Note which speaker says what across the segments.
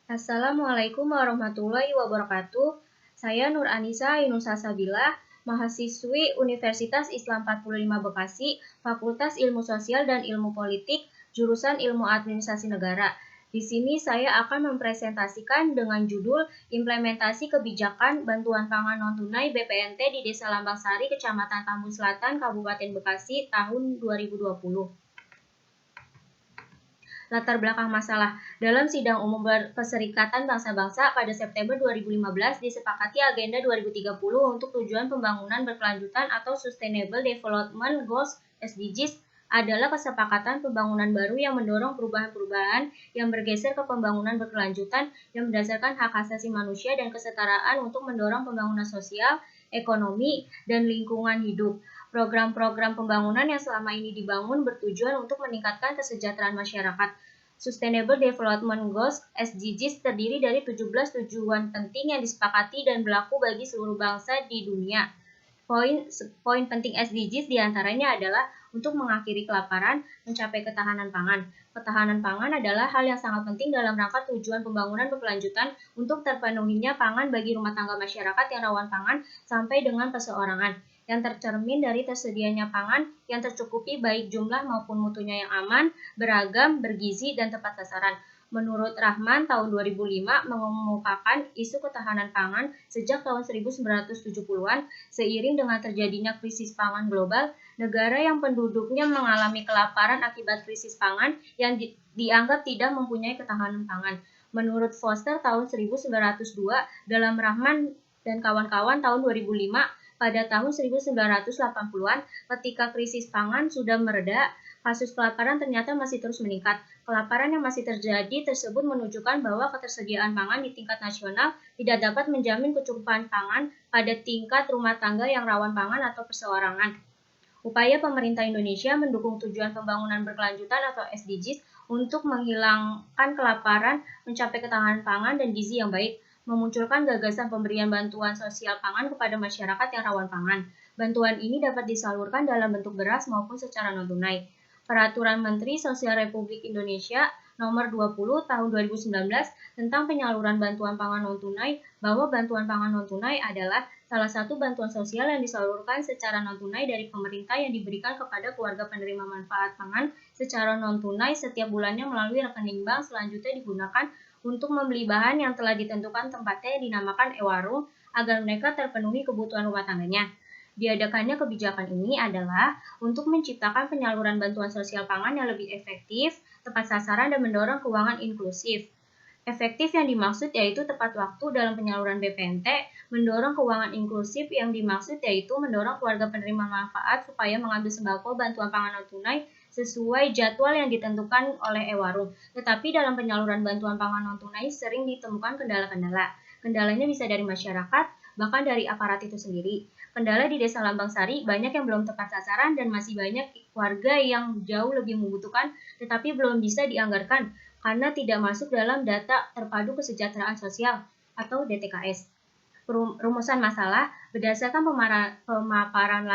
Speaker 1: Assalamualaikum warahmatullahi wabarakatuh. Saya Nur Anissa Yunusa Sabila, mahasiswi Universitas Islam 45 Bekasi, Fakultas Ilmu Sosial dan Ilmu Politik, jurusan Ilmu Administrasi Negara. Di sini saya akan mempresentasikan dengan judul Implementasi Kebijakan Bantuan Pangan Non-Tunai BPNT di Desa Lambang Sari, Kecamatan Tambun Selatan, Kabupaten Bekasi, tahun 2020. Latar belakang masalah. Dalam Sidang Umum Perserikatan Bangsa-Bangsa pada September 2015 disepakati agenda 2030 untuk tujuan pembangunan berkelanjutan atau Sustainable Development Goals (SDGs) adalah kesepakatan pembangunan baru yang mendorong perubahan-perubahan yang bergeser ke pembangunan berkelanjutan yang berdasarkan hak asasi manusia dan kesetaraan untuk mendorong pembangunan sosial, ekonomi, dan lingkungan hidup. Program-program pembangunan yang selama ini dibangun bertujuan untuk meningkatkan kesejahteraan masyarakat. Sustainable Development Goals (SDGs) terdiri dari 17 tujuan penting yang disepakati dan berlaku bagi seluruh bangsa di dunia. Poin penting SDGs diantaranya adalah untuk mengakhiri kelaparan, mencapai ketahanan pangan. Ketahanan pangan adalah hal yang sangat penting dalam rangka tujuan pembangunan berkelanjutan untuk terpenuhinya pangan bagi rumah tangga masyarakat yang rawan pangan sampai dengan perseorangan, yang tercermin dari tersedianya pangan yang tercukupi baik jumlah maupun mutunya yang aman, beragam, bergizi, dan tepat sasaran. Menurut Rahman, tahun 2005 mengemukakan isu ketahanan pangan sejak tahun 1970-an. Seiring dengan terjadinya krisis pangan global, negara yang penduduknya mengalami kelaparan akibat krisis pangan yang dianggap tidak mempunyai ketahanan pangan. Menurut Foster tahun 1902, dalam Rahman dan kawan-kawan tahun 2005, pada tahun 1980-an, ketika krisis pangan sudah mereda, kasus kelaparan ternyata masih terus meningkat. Kelaparan yang masih terjadi tersebut menunjukkan bahwa ketersediaan pangan di tingkat nasional tidak dapat menjamin kecukupan pangan pada tingkat rumah tangga yang rawan pangan atau perseorangan. Upaya pemerintah Indonesia mendukung tujuan pembangunan berkelanjutan atau SDGs untuk menghilangkan kelaparan, mencapai ketahanan pangan dan gizi yang baik, memunculkan gagasan pemberian bantuan sosial pangan kepada masyarakat yang rawan pangan. Bantuan ini dapat disalurkan dalam bentuk beras maupun secara non-tunai. Peraturan Menteri Sosial Republik Indonesia Nomor 20 Tahun 2019 tentang penyaluran bantuan pangan non-tunai, bahwa bantuan pangan non-tunai adalah salah satu bantuan sosial yang disalurkan secara non-tunai dari pemerintah yang diberikan kepada keluarga penerima manfaat pangan secara non-tunai setiap bulannya melalui rekening bank, selanjutnya digunakan untuk membeli bahan yang telah ditentukan tempatnya yang dinamakan e-warung agar mereka terpenuhi kebutuhan rumah tangganya. Diadakannya kebijakan ini adalah untuk menciptakan penyaluran bantuan sosial pangan yang lebih efektif, tepat sasaran, dan mendorong keuangan inklusif. Efektif yang dimaksud yaitu tepat waktu dalam penyaluran BPNT, mendorong keuangan inklusif yang dimaksud yaitu mendorong keluarga penerima manfaat supaya mengambil sembako bantuan pangan non-tunai sesuai jadwal yang ditentukan oleh e-warung. Tetapi dalam penyaluran bantuan pangan non-tunai sering ditemukan kendala-kendala. Kendalanya bisa dari masyarakat, bahkan dari aparat itu sendiri. Kendala di Desa Lambang Sari banyak yang belum tepat sasaran dan masih banyak warga yang jauh lebih membutuhkan tetapi belum bisa dianggarkan karena tidak masuk dalam data terpadu kesejahteraan sosial atau DTKS. Rumusan masalah berdasarkan pemaparan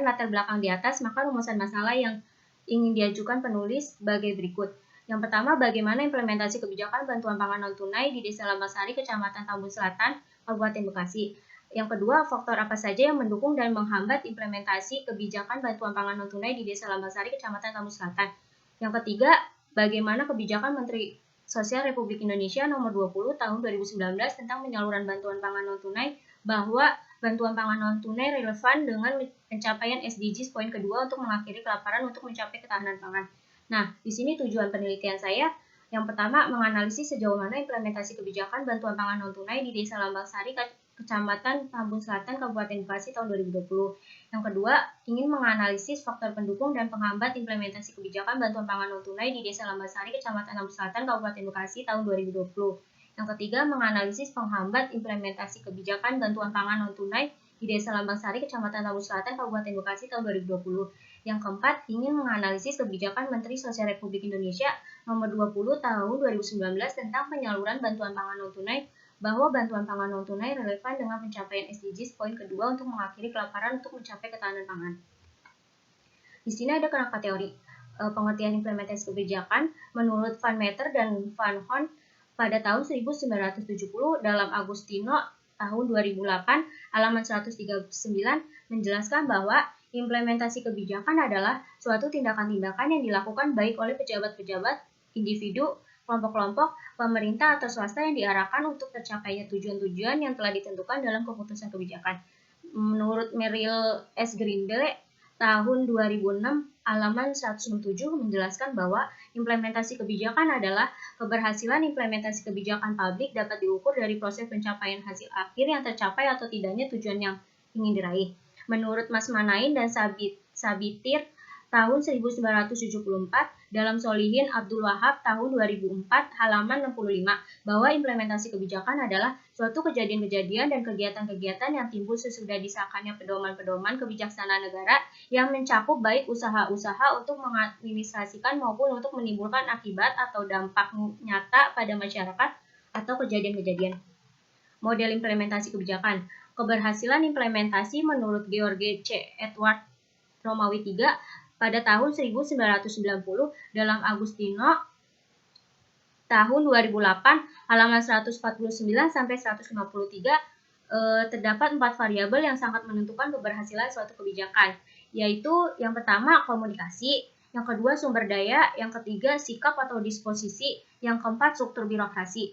Speaker 1: latar belakang di atas, maka rumusan masalah yang ingin diajukan penulis sebagai berikut. Yang pertama, bagaimana implementasi kebijakan bantuan pangan non-tunai di Desa Lambang Sari, Kecamatan Tambun Selatan, Kabupaten Bekasi. Yang kedua, faktor apa saja yang mendukung dan menghambat implementasi kebijakan bantuan pangan non-tunai di Desa Lambang Sari, Kecamatan Tambun Selatan. Yang ketiga, bagaimana kebijakan Menteri Sosial Republik Indonesia Nomor 20 Tahun 2019 tentang penyaluran bantuan pangan non-tunai, bahwa bantuan pangan non-tunai relevan dengan pencapaian SDGs poin kedua untuk mengakhiri kelaparan untuk mencapai ketahanan pangan. Nah, di sini tujuan penelitian saya yang pertama, menganalisis sejauh mana implementasi kebijakan bantuan pangan non-tunai di Desa Lambang Sari, Kecamatan Tambun Selatan, Kabupaten Bekasi tahun 2020. Yang kedua, ingin menganalisis faktor pendukung dan penghambat implementasi kebijakan bantuan pangan non-tunai di Desa Lambang Sari, Kecamatan Tambun Selatan, Kabupaten Bekasi tahun 2020. Yang ketiga, menganalisis penghambat implementasi kebijakan bantuan pangan non-tunai di Desa Lambang Sari, Kecamatan Tambun Selatan, Kabupaten Bekasi tahun 2020. Yang keempat, ingin menganalisis kebijakan Menteri Sosial Republik Indonesia Nomor 20 Tahun 2019 tentang penyaluran bantuan pangan non-tunai, bahwa bantuan pangan non-tunai relevan dengan pencapaian SDGs poin kedua untuk mengakhiri kelaparan untuk mencapai ketahanan pangan. Di sini ada kerangka teori pengertian implementasi kebijakan menurut Van Meter dan Van Horn. pada tahun 1970 dalam Agustino tahun 2008 halaman 139 menjelaskan bahwa implementasi kebijakan adalah suatu tindakan-tindakan yang dilakukan baik oleh pejabat-pejabat, individu, kelompok-kelompok, pemerintah atau swasta yang diarahkan untuk tercapainya tujuan-tujuan yang telah ditentukan dalam keputusan kebijakan. Menurut Merrill S. Grindle tahun 2006 halaman 167 menjelaskan bahwa implementasi kebijakan adalah keberhasilan implementasi kebijakan publik dapat diukur dari proses pencapaian hasil akhir yang tercapai atau tidaknya tujuan yang ingin diraih. Menurut Mas Manain dan Sabitir tahun 1974 dalam Solihin Abdul Wahab tahun 2004 halaman 65 bahwa implementasi kebijakan adalah suatu kejadian-kejadian dan kegiatan-kegiatan yang timbul sesudah disahkannya pedoman-pedoman kebijaksanaan negara yang mencakup baik usaha-usaha untuk mengadministrasikan maupun untuk menimbulkan akibat atau dampak nyata pada masyarakat atau kejadian-kejadian. Model implementasi kebijakan. Keberhasilan implementasi menurut George C. Edward Romawi III pada tahun 1990 dalam Agustino tahun 2008 halaman 149 sampai 153 terdapat 4 variabel yang sangat menentukan keberhasilan suatu kebijakan, yaitu yang pertama komunikasi, yang kedua sumber daya, yang ketiga sikap atau disposisi, yang keempat struktur birokrasi.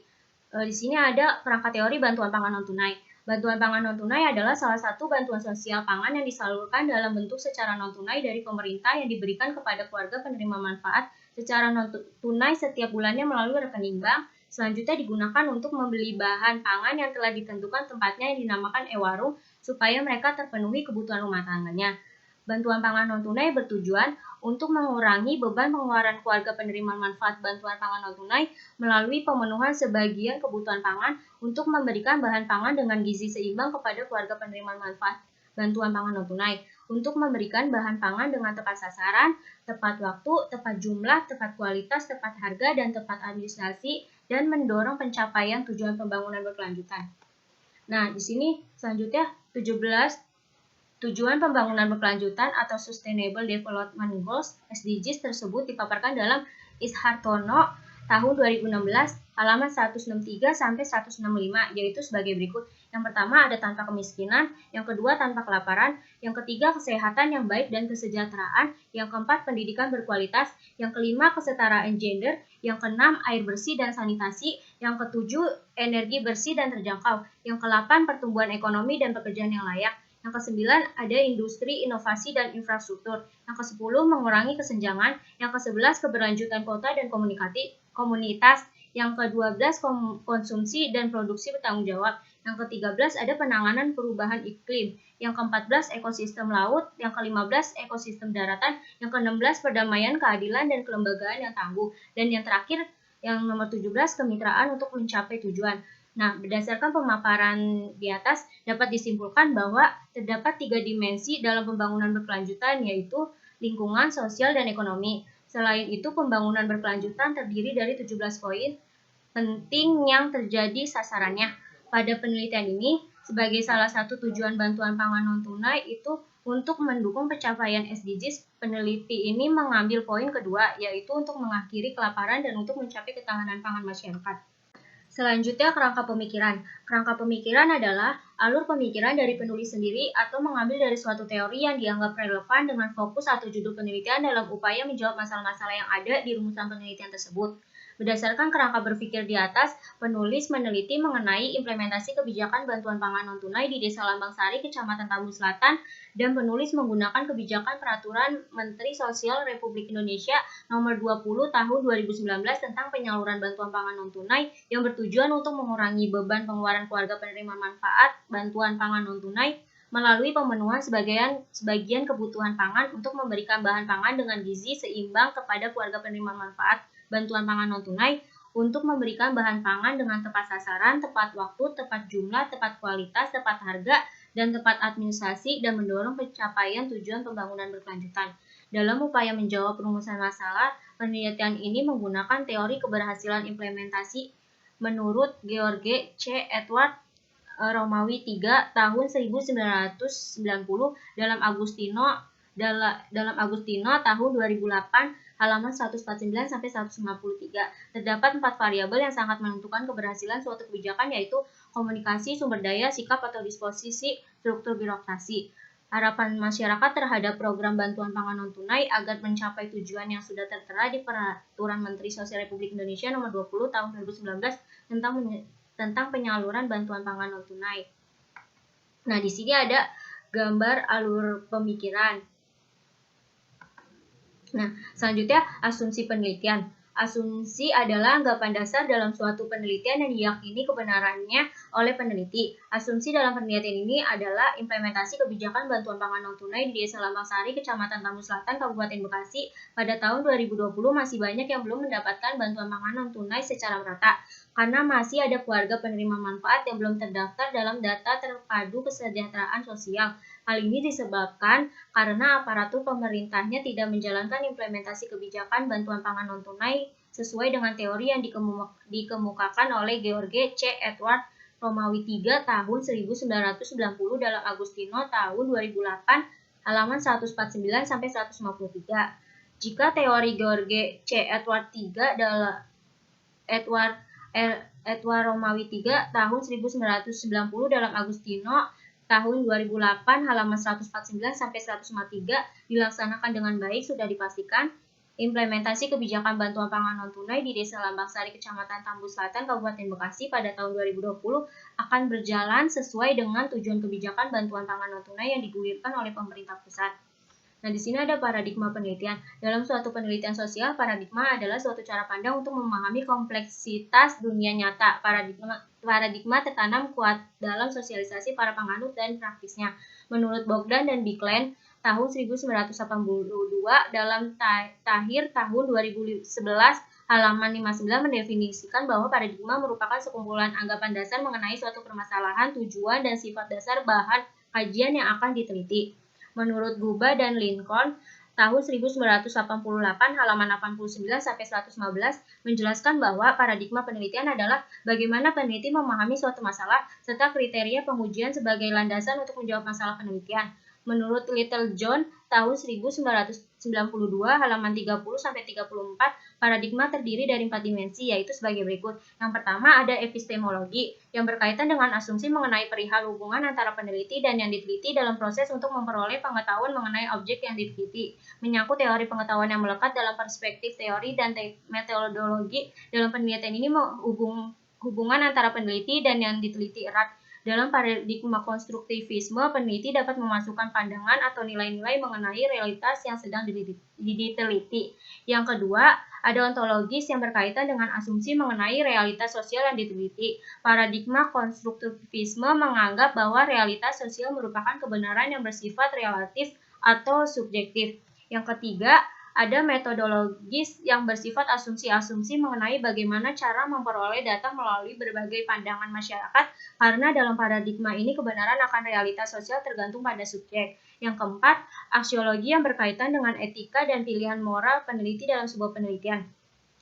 Speaker 1: Di sini ada perangkat teori bantuan pangan non-tunai. Bantuan pangan non-tunai adalah salah satu bantuan sosial pangan yang disalurkan dalam bentuk secara non-tunai dari pemerintah yang diberikan kepada keluarga penerima manfaat secara non-tunai setiap bulannya melalui rekening bank. Selanjutnya digunakan untuk membeli bahan pangan yang telah ditentukan tempatnya yang dinamakan e-warung supaya mereka terpenuhi kebutuhan rumah tangganya. Bantuan pangan non-tunai bertujuan untuk mengurangi beban pengeluaran keluarga penerima manfaat bantuan pangan non-tunai melalui pemenuhan sebagian kebutuhan pangan untuk memberikan bahan pangan dengan gizi seimbang kepada keluarga penerima manfaat bantuan pangan non-tunai, untuk memberikan bahan pangan dengan tepat sasaran, tepat waktu, tepat jumlah, tepat kualitas, tepat harga, dan tepat administrasi, dan mendorong pencapaian tujuan pembangunan berkelanjutan. Nah, di sini selanjutnya 17 tujuan pembangunan berkelanjutan atau Sustainable Development Goals (SDGs) tersebut dipaparkan dalam Ishartono tahun 2016 halaman 163 sampai 165, yaitu sebagai berikut. Yang pertama ada tanpa kemiskinan, yang kedua tanpa kelaparan, yang ketiga kesehatan yang baik dan kesejahteraan, yang keempat pendidikan berkualitas, yang kelima kesetaraan gender, yang keenam air bersih dan sanitasi, yang ketujuh energi bersih dan terjangkau, yang kedelapan pertumbuhan ekonomi dan pekerjaan yang layak. Yang ke-9 ada industri, inovasi, dan infrastruktur. Yang ke-10 mengurangi kesenjangan. Yang ke-11 keberlanjutan kota dan komunitas. Yang ke-12 konsumsi dan produksi bertanggung jawab. Yang ke-13 ada penanganan perubahan iklim. Yang ke-14 ekosistem laut. Yang ke-15 ekosistem daratan. Yang ke-16 perdamaian, keadilan, dan kelembagaan yang tangguh. Dan yang terakhir yang nomor 17 kemitraan untuk mencapai tujuan. Nah, berdasarkan pemaparan di atas, dapat disimpulkan bahwa terdapat 3 dimensi dalam pembangunan berkelanjutan, yaitu lingkungan, sosial, dan ekonomi. Selain itu, pembangunan berkelanjutan terdiri dari 17 poin penting yang terjadi sasarannya. Pada penelitian ini, sebagai salah satu tujuan bantuan pangan non-tunai itu untuk mendukung pencapaian SDGs, peneliti ini mengambil poin kedua, yaitu untuk mengakhiri kelaparan dan untuk mencapai ketahanan pangan masyarakat. Selanjutnya, kerangka pemikiran. Kerangka pemikiran adalah alur pemikiran dari penulis sendiri atau mengambil dari suatu teori yang dianggap relevan dengan fokus atau judul penelitian dalam upaya menjawab masalah-masalah yang ada di rumusan penelitian tersebut. Berdasarkan kerangka berpikir di atas, penulis meneliti mengenai implementasi kebijakan bantuan pangan non-tunai di Desa Lambang Sari, Kecamatan Tambun Selatan, dan penulis menggunakan kebijakan Peraturan Menteri Sosial Republik Indonesia Nomor 20 Tahun 2019 tentang penyaluran bantuan pangan non-tunai yang bertujuan untuk mengurangi beban pengeluaran keluarga penerima manfaat bantuan pangan non-tunai melalui pemenuhan sebagian kebutuhan pangan untuk memberikan bahan pangan dengan gizi seimbang kepada keluarga penerima manfaat bantuan pangan non-tunai, untuk memberikan bahan pangan dengan tepat sasaran, tepat waktu, tepat jumlah, tepat kualitas, tepat harga, dan tepat administrasi, dan mendorong pencapaian tujuan pembangunan berkelanjutan. Dalam upaya menjawab rumusan masalah, penelitian ini menggunakan teori keberhasilan implementasi menurut George C. Edward Romawi III tahun 1990 dalam Agustino tahun 2008 halaman 149 sampai 153. Terdapat 4 variabel yang sangat menentukan keberhasilan suatu kebijakan, yaitu komunikasi, sumber daya, sikap atau disposisi, struktur birokrasi. Harapan masyarakat terhadap program bantuan pangan non-tunai agar mencapai tujuan yang sudah tertera di Peraturan Menteri Sosial Republik Indonesia Nomor 20 Tahun 2019 tentang penyaluran bantuan pangan non-tunai. Nah, di sini ada gambar alur pemikiran. Nah, selanjutnya asumsi penelitian. Asumsi adalah anggapan dasar dalam suatu penelitian yang diyakini kebenarannya oleh peneliti. Asumsi dalam penelitian ini adalah implementasi kebijakan bantuan pangan non-tunai di Desa Lambang Sari, Kecamatan Tambun Selatan, Kabupaten Bekasi. Pada tahun 2020 masih banyak yang belum mendapatkan bantuan pangan non-tunai secara merata, karena masih ada keluarga penerima manfaat yang belum terdaftar dalam data terpadu kesejahteraan sosial. Hal ini disebabkan karena aparatur pemerintahnya tidak menjalankan implementasi kebijakan bantuan pangan non-tunai sesuai dengan teori yang dikemukakan oleh George C. Edward Romawi III tahun 1990 dalam Agustino tahun 2008 halaman 149 sampai 153. Jika teori George C. Edward Romawi III tahun 1990 dalam Agustino tahun 2008 halaman 149 sampai 153 dilaksanakan dengan baik, sudah dipastikan implementasi kebijakan bantuan pangan non-tunai di Desa Lambang Sari, Kecamatan Tambun Selatan, Kabupaten Bekasi pada tahun 2020 akan berjalan sesuai dengan tujuan kebijakan bantuan pangan non-tunai yang digulirkan oleh pemerintah pusat. Nah, di sini ada paradigma penelitian. Dalam suatu penelitian sosial, paradigma adalah suatu cara pandang untuk memahami kompleksitas dunia nyata. Paradigma tertanam kuat dalam sosialisasi para penganut dan praktisnya. Menurut Bogdan dan Biklen tahun 1982 dalam Tahir tahun 2011 halaman 59 mendefinisikan bahwa paradigma merupakan sekumpulan anggapan dasar mengenai suatu permasalahan, tujuan, dan sifat dasar bahan kajian yang akan diteliti. Menurut Guba dan Lincoln tahun 1988 halaman 89 sampai 115 menjelaskan bahwa paradigma penelitian adalah bagaimana peneliti memahami suatu masalah serta kriteria pengujian sebagai landasan untuk menjawab masalah penelitian. Menurut Littlejohn tahun 1992 halaman 30 sampai 34, paradigma terdiri dari 4 dimensi, yaitu sebagai berikut. Yang pertama ada epistemologi yang berkaitan dengan asumsi mengenai perihal hubungan antara peneliti dan yang diteliti dalam proses untuk memperoleh pengetahuan mengenai objek yang diteliti. Menyangkut teori pengetahuan yang melekat dalam perspektif teori dan metodologi dalam penelitian ini hubungan antara peneliti dan yang diteliti erat. Dalam paradigma konstruktivisme, peneliti dapat memasukkan pandangan atau nilai-nilai mengenai realitas yang sedang diteliti. Yang kedua, ada ontologis yang berkaitan dengan asumsi mengenai realitas sosial yang diteliti. Paradigma konstruktivisme menganggap bahwa realitas sosial merupakan kebenaran yang bersifat relatif atau subjektif. Yang ketiga, ada metodologis yang bersifat asumsi-asumsi mengenai bagaimana cara memperoleh data melalui berbagai pandangan masyarakat, karena dalam paradigma ini kebenaran akan realitas sosial tergantung pada subjek. Yang keempat, aksiologi yang berkaitan dengan etika dan pilihan moral peneliti dalam sebuah penelitian.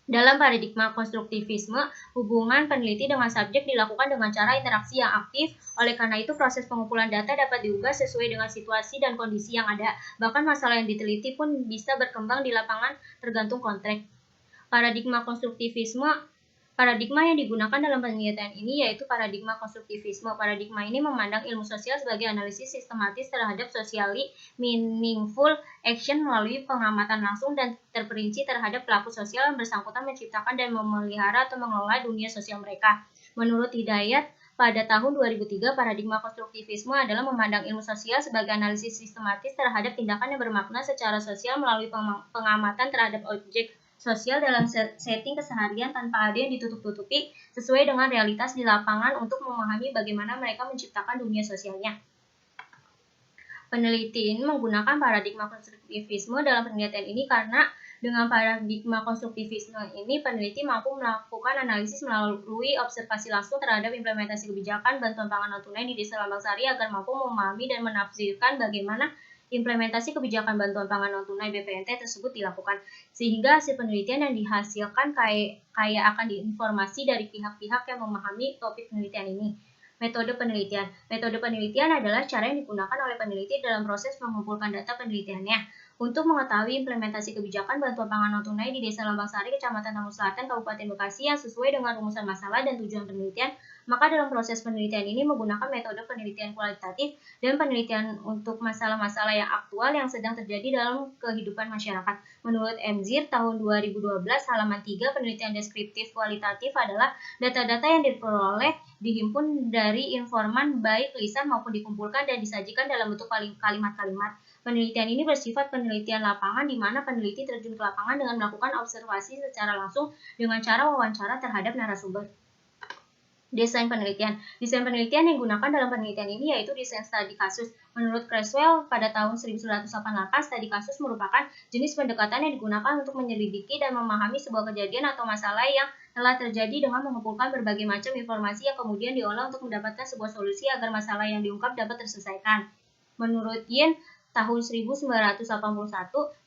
Speaker 1: Dalam paradigma konstruktivisme, hubungan peneliti dengan subjek dilakukan dengan cara interaksi yang aktif. Oleh karena itu, proses pengumpulan data dapat diubah sesuai dengan situasi dan kondisi yang ada. Bahkan masalah yang diteliti pun bisa berkembang di lapangan tergantung konteks. Paradigma yang digunakan dalam penelitian ini yaitu paradigma konstruktivisme. Paradigma ini memandang ilmu sosial sebagai analisis sistematis terhadap socially meaningful action melalui pengamatan langsung dan terperinci terhadap pelaku sosial yang bersangkutan menciptakan dan memelihara atau mengelola dunia sosial mereka. Menurut Hidayat, pada tahun 2003, paradigma konstruktivisme adalah memandang ilmu sosial sebagai analisis sistematis terhadap tindakan yang bermakna secara sosial melalui pengamatan terhadap objek sosial dalam setting keseharian tanpa ada yang ditutup-tutupi, sesuai dengan realitas di lapangan untuk memahami bagaimana mereka menciptakan dunia sosialnya. Peneliti ini menggunakan paradigma konstruktivisme dalam penelitian ini karena dengan paradigma konstruktivisme ini peneliti mampu melakukan analisis melalui observasi langsung terhadap implementasi kebijakan bantuan pangan non-tunai di Desa Lambang Sari agar mampu memahami dan menafsirkan bagaimana implementasi kebijakan bantuan pangan non-tunai BPNT tersebut dilakukan, sehingga hasil penelitian yang dihasilkan kaya akan diinformasi dari pihak-pihak yang memahami topik penelitian ini. Metode penelitian. Metode penelitian adalah cara yang digunakan oleh peneliti dalam proses mengumpulkan data penelitiannya. Untuk mengetahui implementasi kebijakan bantuan pangan non-tunai di Desa Lambang Sari, Kecamatan Tambun Selatan, Kabupaten Bekasi yang sesuai dengan rumusan masalah dan tujuan penelitian, maka dalam proses penelitian ini menggunakan metode penelitian kualitatif dan penelitian untuk masalah-masalah yang aktual yang sedang terjadi dalam kehidupan masyarakat. Menurut MZIR tahun 2012 halaman 3, penelitian deskriptif kualitatif adalah data-data yang diperoleh dihimpun dari informan baik lisan maupun dikumpulkan dan disajikan dalam bentuk kalimat-kalimat. Penelitian ini bersifat penelitian lapangan di mana peneliti terjun ke lapangan dengan melakukan observasi secara langsung dengan cara wawancara terhadap narasumber. Desain penelitian yang digunakan dalam penelitian ini yaitu desain studi kasus. Menurut Creswell, pada tahun 1988, studi kasus merupakan jenis pendekatan yang digunakan untuk menyelidiki dan memahami sebuah kejadian atau masalah yang telah terjadi dengan mengumpulkan berbagai macam informasi yang kemudian diolah untuk mendapatkan sebuah solusi agar masalah yang diungkap dapat terselesaikan. Menurut Yin, tahun 1981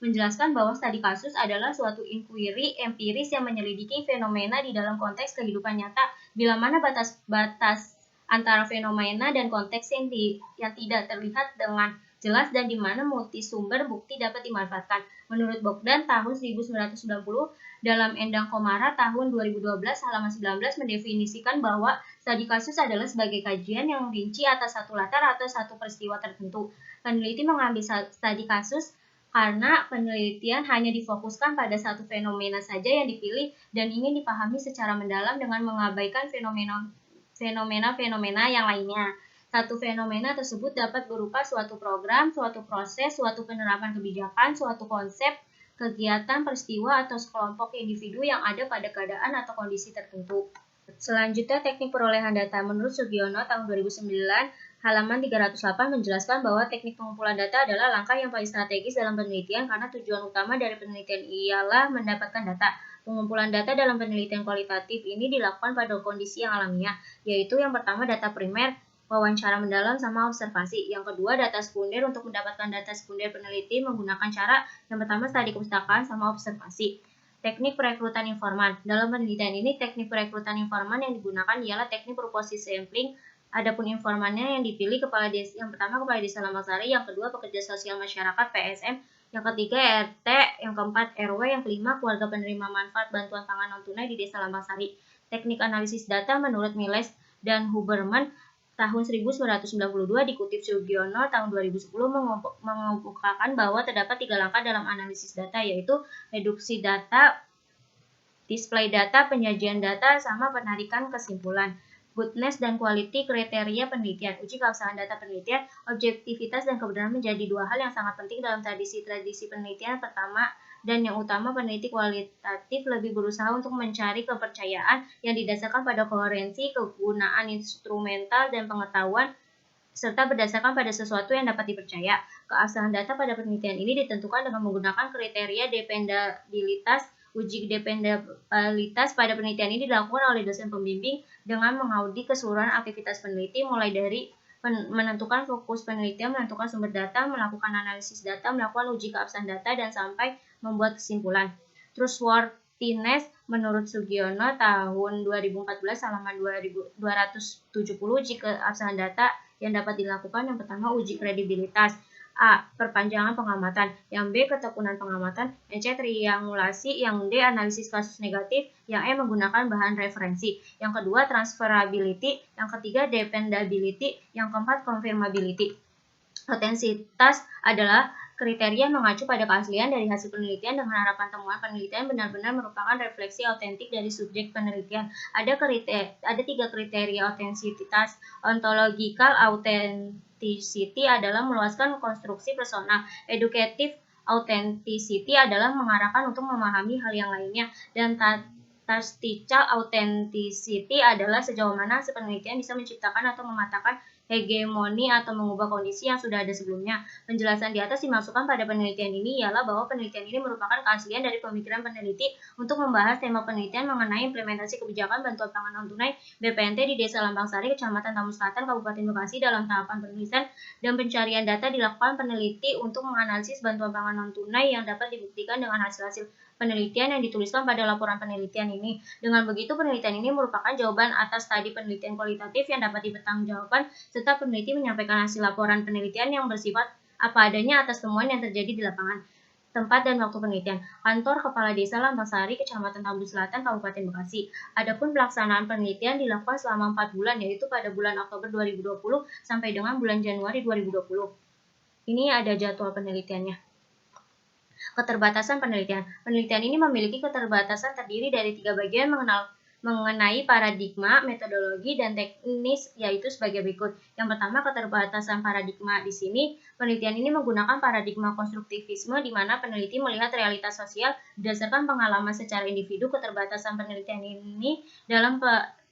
Speaker 1: menjelaskan bahwa studi kasus adalah suatu inquiry empiris yang menyelidiki fenomena di dalam konteks kehidupan nyata bila mana batas-batas antara fenomena dan konteks yang tidak terlihat dengan jelas dan di mana multisumber bukti dapat dimanfaatkan. Menurut Bogdan tahun 1990 dalam Endang Komara tahun 2012 halaman 19 mendefinisikan bahwa studi kasus adalah sebagai kajian yang rinci atas satu latar atau satu peristiwa tertentu. Peneliti mengambil studi kasus karena penelitian hanya difokuskan pada satu fenomena saja yang dipilih dan ingin dipahami secara mendalam dengan mengabaikan fenomena-fenomena yang lainnya. Satu fenomena tersebut dapat berupa suatu program, suatu proses, suatu penerapan kebijakan, suatu konsep, kegiatan, peristiwa, atau sekelompok individu yang ada pada keadaan atau kondisi tertentu. Selanjutnya, teknik perolehan data. Menurut Sugiono tahun 2009, halaman 308 menjelaskan bahwa teknik pengumpulan data adalah langkah yang paling strategis dalam penelitian karena tujuan utama dari penelitian ialah mendapatkan data. Pengumpulan data dalam penelitian kualitatif ini dilakukan pada kondisi yang alamiah, yaitu yang pertama data primer, wawancara mendalam sama observasi. Yang kedua data sekunder. Untuk mendapatkan data sekunder peneliti menggunakan cara yang pertama studi kepustakaan sama observasi. Teknik perekrutan informan. Dalam penelitian ini, teknik perekrutan informan yang digunakan ialah teknik proposisi sampling. Adapun informannya yang dipilih yang pertama kepala desa Lambang Sari, yang kedua pekerja sosial masyarakat PSM, yang ketiga RT, yang keempat RW, yang kelima keluarga penerima manfaat bantuan pangan non tunai di desa Lambang Sari. Teknik analisis data menurut Miles dan Huberman tahun 1992 dikutip Sugiono tahun 2010 mengemukakan bahwa terdapat 3 langkah dalam analisis data, yaitu reduksi data, display data, penyajian data, sama penarikan kesimpulan. Goodness dan quality kriteria penelitian. Uji keabsahan data penelitian, objektivitas dan kebenaran menjadi 2 hal yang sangat penting dalam tradisi penelitian. Pertama dan yang utama, peneliti kualitatif lebih berusaha untuk mencari kepercayaan yang didasarkan pada koherensi, kegunaan instrumental dan pengetahuan, serta berdasarkan pada sesuatu yang dapat dipercaya. Keabsahan data pada penelitian ini ditentukan dengan menggunakan kriteria dependabilitas. Uji dependabilitas pada penelitian ini dilakukan oleh dosen pembimbing dengan mengaudit keseluruhan aktivitas peneliti, mulai dari menentukan fokus penelitian, menentukan sumber data, melakukan analisis data, melakukan uji keabsahan data, dan sampai membuat kesimpulan. Trustworthiness menurut Sugiono tahun 2014 halaman 270 uji keabsahan data yang dapat dilakukan. Yang pertama uji kredibilitas. A. Perpanjangan pengamatan. Yang B. Ketekunan pengamatan. Yang C. Triangulasi. Yang D. Analisis kasus negatif. Yang E. Menggunakan bahan referensi. Yang kedua transferability. Yang ketiga dependability. Yang keempat confirmability. Otentisitas adalah kriteria mengacu pada keaslian dari hasil penelitian dengan harapan temuan penelitian benar-benar merupakan refleksi autentik dari subjek penelitian. Ada 3 kriteria otentisitas. Ontological authenticity adalah meluaskan konstruksi personal. Educative authenticity adalah mengarahkan untuk memahami hal yang lainnya. Dan statistical authenticity adalah sejauh mana hasil penelitian bisa menciptakan atau mematahkan hegemoni atau mengubah kondisi yang sudah ada sebelumnya. Penjelasan di atas dimasukkan pada penelitian ini ialah bahwa penelitian ini merupakan keaslian dari pemikiran peneliti untuk membahas tema penelitian mengenai implementasi kebijakan bantuan pangan non-tunai BPNT di Desa Lambang Sari, Kecamatan Tambun Selatan, Kabupaten Bekasi. Dalam tahapan penelitian dan pencarian data dilakukan peneliti untuk menganalisis bantuan pangan non-tunai yang dapat dibuktikan dengan hasil-hasil penelitian yang dituliskan pada laporan penelitian ini. Dengan begitu, penelitian ini merupakan jawaban atas studi penelitian kualitatif yang dapat dipertanggungjawabkan, serta peneliti menyampaikan hasil laporan penelitian yang bersifat apa adanya atas temuan yang terjadi di lapangan. Tempat dan waktu penelitian. Kantor Kepala Desa Lambang Sari, Kecamatan Tambu Selatan, Kabupaten Bekasi. Adapun pelaksanaan penelitian dilakukan selama 4 bulan, yaitu pada bulan Oktober 2020 sampai dengan bulan Januari 2020. Ini ada jadwal penelitiannya. Keterbatasan penelitian. Penelitian ini memiliki keterbatasan terdiri dari 3 bagian mengenai paradigma, metodologi, dan teknis, yaitu sebagai berikut. Yang pertama, keterbatasan paradigma. Di sini, penelitian ini menggunakan paradigma konstruktivisme, di mana peneliti melihat realitas sosial berdasarkan pengalaman secara individu. Keterbatasan penelitian ini dalam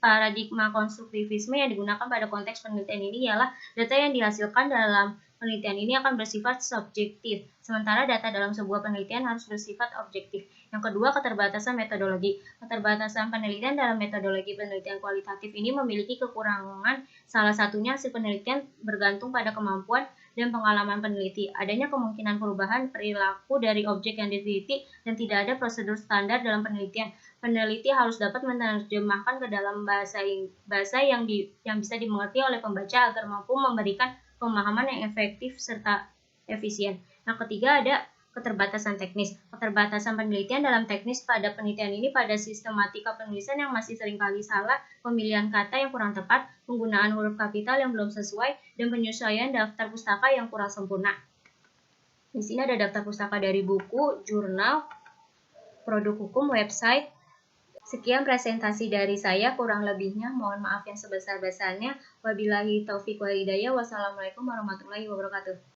Speaker 1: paradigma konstruktivisme yang digunakan pada konteks penelitian ini ialah data yang dihasilkan dalam penelitian ini akan bersifat subjektif, sementara data dalam sebuah penelitian harus bersifat objektif. Yang kedua, keterbatasan metodologi. Keterbatasan penelitian dalam metodologi penelitian kualitatif ini memiliki kekurangan, salah satunya hasil penelitian bergantung pada kemampuan dan pengalaman peneliti. Adanya kemungkinan perubahan perilaku dari objek yang diteliti dan tidak ada prosedur standar dalam penelitian. Peneliti harus dapat menerjemahkan ke dalam bahasa yang bisa dimengerti oleh pembaca agar mampu memberikan pemahaman yang efektif serta efisien. Yang ketiga, ada keterbatasan teknis. Keterbatasan penelitian dalam teknis pada penelitian ini pada sistematika penulisan yang masih seringkali salah, pemilihan kata yang kurang tepat, penggunaan huruf kapital yang belum sesuai, dan penyesuaian daftar pustaka yang kurang sempurna. Di sini ada daftar pustaka dari buku, jurnal, produk hukum, website. Sekian presentasi dari saya, kurang lebihnya mohon maaf yang sebesar-besarnya. Wabillahi taufiq wal hidayah. Wassalamualaikum warahmatullahi wabarakatuh.